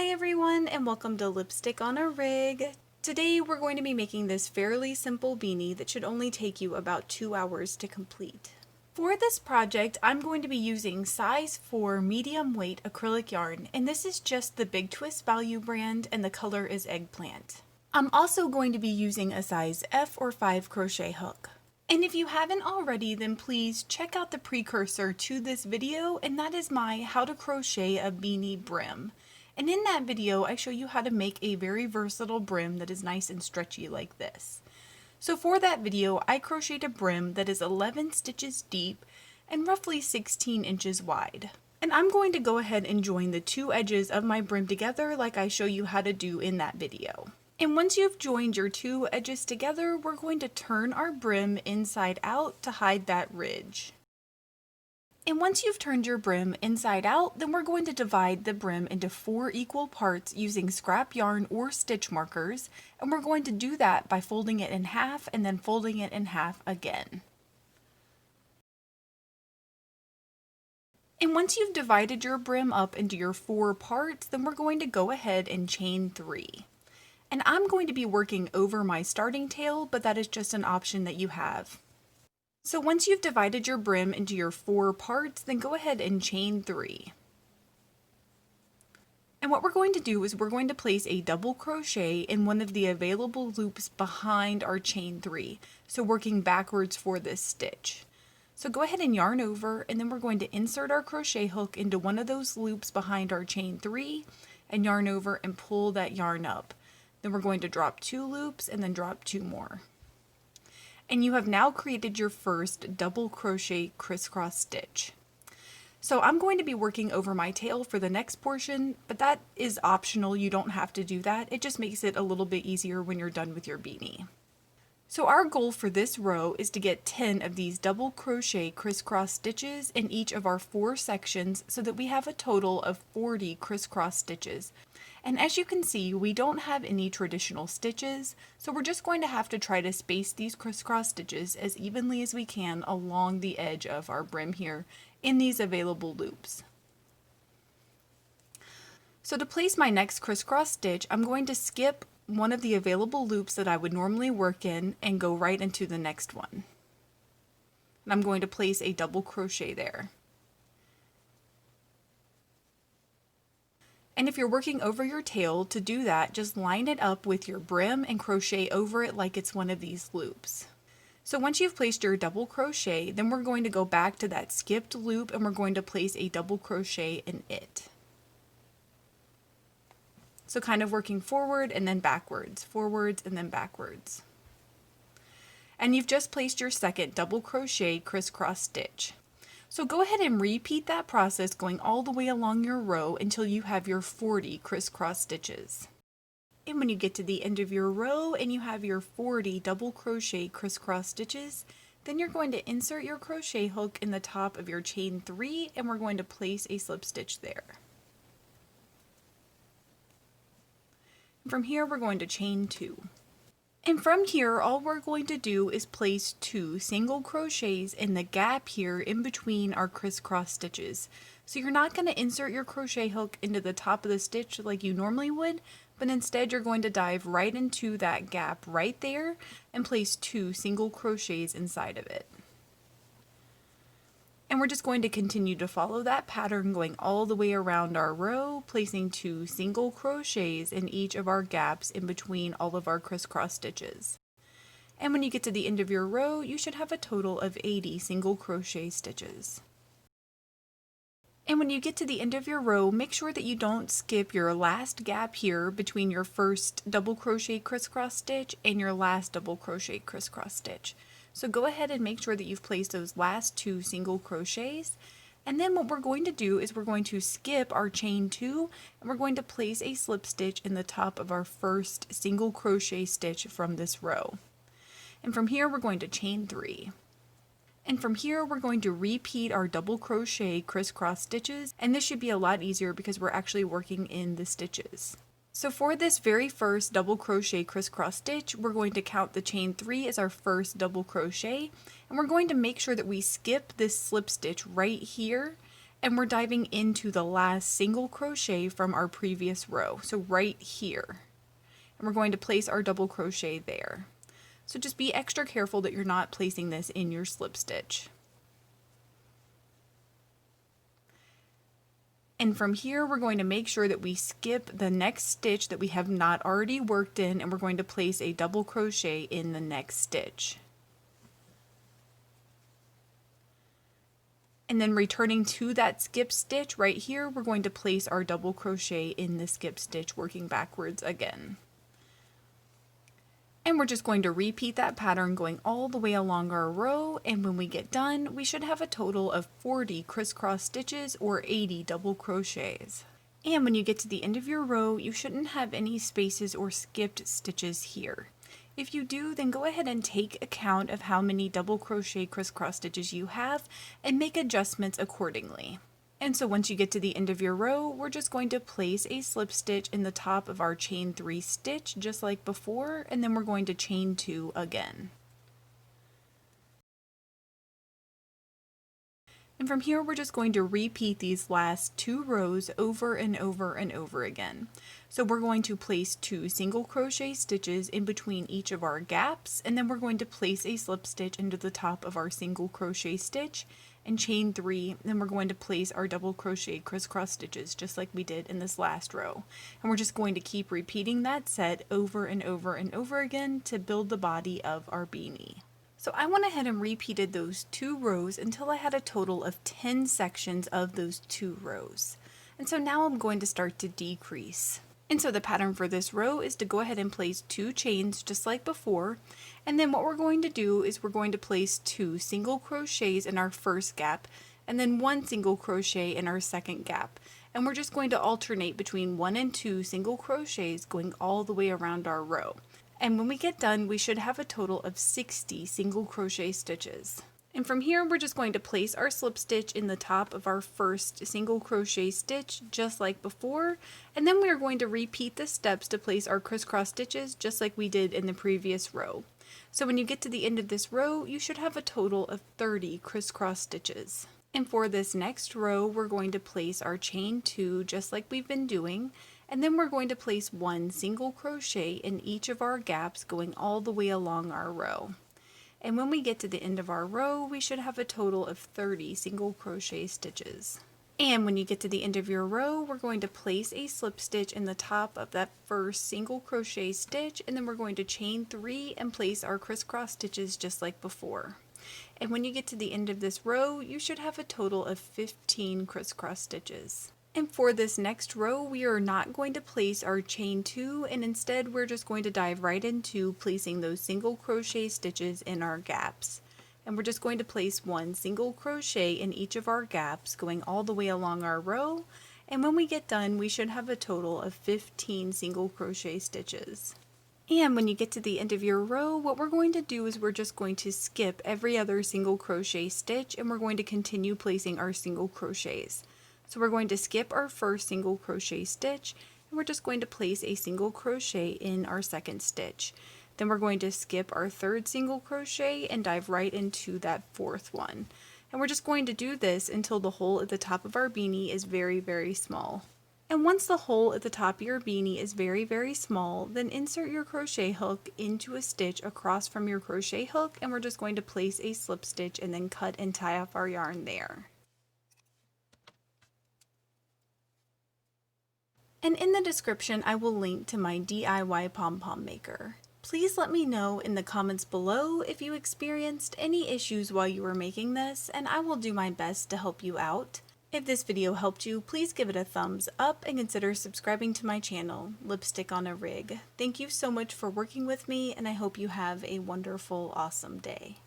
Hi everyone and welcome to Lipstick on a Rig. Today we're going to be making this fairly simple beanie that should only take you about 2 hours to complete. For this project I'm going to be using size 4 medium weight acrylic yarn, and this is just the Big Twist Value brand and the color is Eggplant. I'm also going to be using a size F or 5 crochet hook. And if you haven't already, then please check out the precursor to this video, and that is my How to Crochet a Beanie Brim. And in that video, I show you how to make a very versatile brim that is nice and stretchy like this. So for that video, I crocheted a brim that is 11 stitches deep and roughly 16 inches wide. And I'm going to go ahead and join the two edges of my brim together like I show you how to do in that video. And once you've joined your two edges together, we're going to turn our brim inside out to hide that ridge. And once you've turned your brim inside out, then we're going to divide the brim into 4 equal parts using scrap yarn or stitch markers, and we're going to do that by folding it in half and then folding it in half again. And once you've divided your brim up into your 4 parts, then we're going to go ahead and chain 3. And I'm going to be working over my starting tail, but that is just an option that you have. So once you've divided your brim into your 4 parts, then go ahead and chain 3. And what we're going to do is we're going to place a double crochet in one of the available loops behind our chain 3, so working backwards for this stitch. So go ahead and yarn over, and then we're going to insert our crochet hook into one of those loops behind our chain 3 and yarn over and pull that yarn up. Then we're going to drop 2 loops and then drop 2 more. And you have now created your first double crochet crisscross stitch. So I'm going to be working over my tail for the next portion, but that is optional. You don't have to do that. It just makes it a little bit easier when you're done with your beanie. So our goal for this row is to get 10 of these double crochet crisscross stitches in each of our 4 sections so that we have a total of 40 crisscross stitches. And as you can see, we don't have any traditional stitches, so we're just going to have to try to space these crisscross stitches as evenly as we can along the edge of our brim here in these available loops. So to place my next crisscross stitch, I'm going to skip one of the available loops that I would normally work in and go right into the next one. And I'm going to place a double crochet there. And if you're working over your tail, to do that, just line it up with your brim and crochet over it like it's one of these loops. So once you've placed your double crochet, then we're going to go back to that skipped loop and we're going to place a double crochet in it. So kind of working forward and then backwards, forwards and then backwards. And you've just placed your second double crochet crisscross stitch. So go ahead and repeat that process going all the way along your row until you have your 40 crisscross stitches. And when you get to the end of your row and you have your 40 double crochet crisscross stitches, then you're going to insert your crochet hook in the top of your chain 3 and we're going to place a slip stitch there. From here we're going to chain 2. And from here, all we're going to do is place 2 single crochets in the gap here in between our crisscross stitches. So you're not going to insert your crochet hook into the top of the stitch like you normally would, but instead you're going to dive right into that gap right there and place 2 single crochets inside of it. And we're just going to continue to follow that pattern going all the way around our row, placing 2 single crochets in each of our gaps in between all of our crisscross stitches. And when you get to the end of your row, you should have a total of 80 single crochet stitches. And when you get to the end of your row, make sure that you don't skip your last gap here between your first double crochet crisscross stitch and your last double crochet crisscross stitch. So go ahead and make sure that you've placed those last 2 single crochets. And then what we're going to do is we're going to skip our chain 2 and we're going to place a slip stitch in the top of our first single crochet stitch from this row. And from here we're going to chain 3. And from here we're going to repeat our double crochet crisscross stitches, and this should be a lot easier because we're actually working in the stitches. So for this very first double crochet crisscross stitch, we're going to count the chain 3 as our first double crochet, and we're going to make sure that we skip this slip stitch right here and we're diving into the last single crochet from our previous row, so right here. And we're going to place our double crochet there. So just be extra careful that you're not placing this in your slip stitch. And from here, we're going to make sure that we skip the next stitch that we have not already worked in, and we're going to place a double crochet in the next stitch. And then returning to that skip stitch right here, we're going to place our double crochet in the skip stitch, working backwards again. And we're just going to repeat that pattern going all the way along our row, and when we get done, we should have a total of 40 crisscross stitches or 80 double crochets. And when you get to the end of your row, you shouldn't have any spaces or skipped stitches here. If you do, then go ahead and take account of how many double crochet crisscross stitches you have and make adjustments accordingly. And so once you get to the end of your row, we're just going to place a slip stitch in the top of our chain 3 stitch just like before, and then we're going to chain 2 again. And from here, we're just going to repeat these last 2 rows over and over and over again. So we're going to place 2 single crochet stitches in between each of our gaps, and then we're going to place a slip stitch into the top of our single crochet stitch and chain 3, then we're going to place our double crochet crisscross stitches just like we did in this last row. And we're just going to keep repeating that set over and over and over again to build the body of our beanie. So I went ahead and repeated those 2 rows until I had a total of 10 sections of those 2 rows. And so now I'm going to start to decrease. And so the pattern for this row is to go ahead and place 2 chains just like before, and then what we're going to do is we're going to place 2 single crochets in our first gap and then 1 single crochet in our second gap, and we're just going to alternate between 1 and 2 single crochets going all the way around our row. And when we get done, we should have a total of 60 single crochet stitches. And from here, we're just going to place our slip stitch in the top of our first single crochet stitch, just like before, and then we are going to repeat the steps to place our crisscross stitches, just like we did in the previous row. So when you get to the end of this row, you should have a total of 30 crisscross stitches. And for this next row, we're going to place our chain 2, just like we've been doing, and then we're going to place 1 single crochet in each of our gaps going all the way along our row. And when we get to the end of our row, we should have a total of 30 single crochet stitches. And when you get to the end of your row, we're going to place a slip stitch in the top of that first single crochet stitch, and then we're going to chain 3 and place our crisscross stitches just like before. And when you get to the end of this row, you should have a total of 15 crisscross stitches. And for this next row, we are not going to place our chain 2, and instead we're just going to dive right into placing those single crochet stitches in our gaps. And we're just going to place 1 single crochet in each of our gaps going all the way along our row, and when we get done, we should have a total of 15 single crochet stitches. And when you get to the end of your row, what we're going to do is we're just going to skip every other single crochet stitch, and we're going to continue placing our single crochets. So we're going to skip our first single crochet stitch, and we're just going to place a single crochet in our second stitch. Then we're going to skip our third single crochet and dive right into that fourth one. And we're just going to do this until the hole at the top of our beanie is very, very small. And once the hole at the top of your beanie is very, very small, then insert your crochet hook into a stitch across from your crochet hook, and we're just going to place a slip stitch and then cut and tie off our yarn there. And in the description, I will link to my DIY pom-pom maker. Please let me know in the comments below if you experienced any issues while you were making this, and I will do my best to help you out. If this video helped you, please give it a thumbs up and consider subscribing to my channel, Lipstick on a Rig. Thank you so much for working with me, and I hope you have a wonderful, awesome day.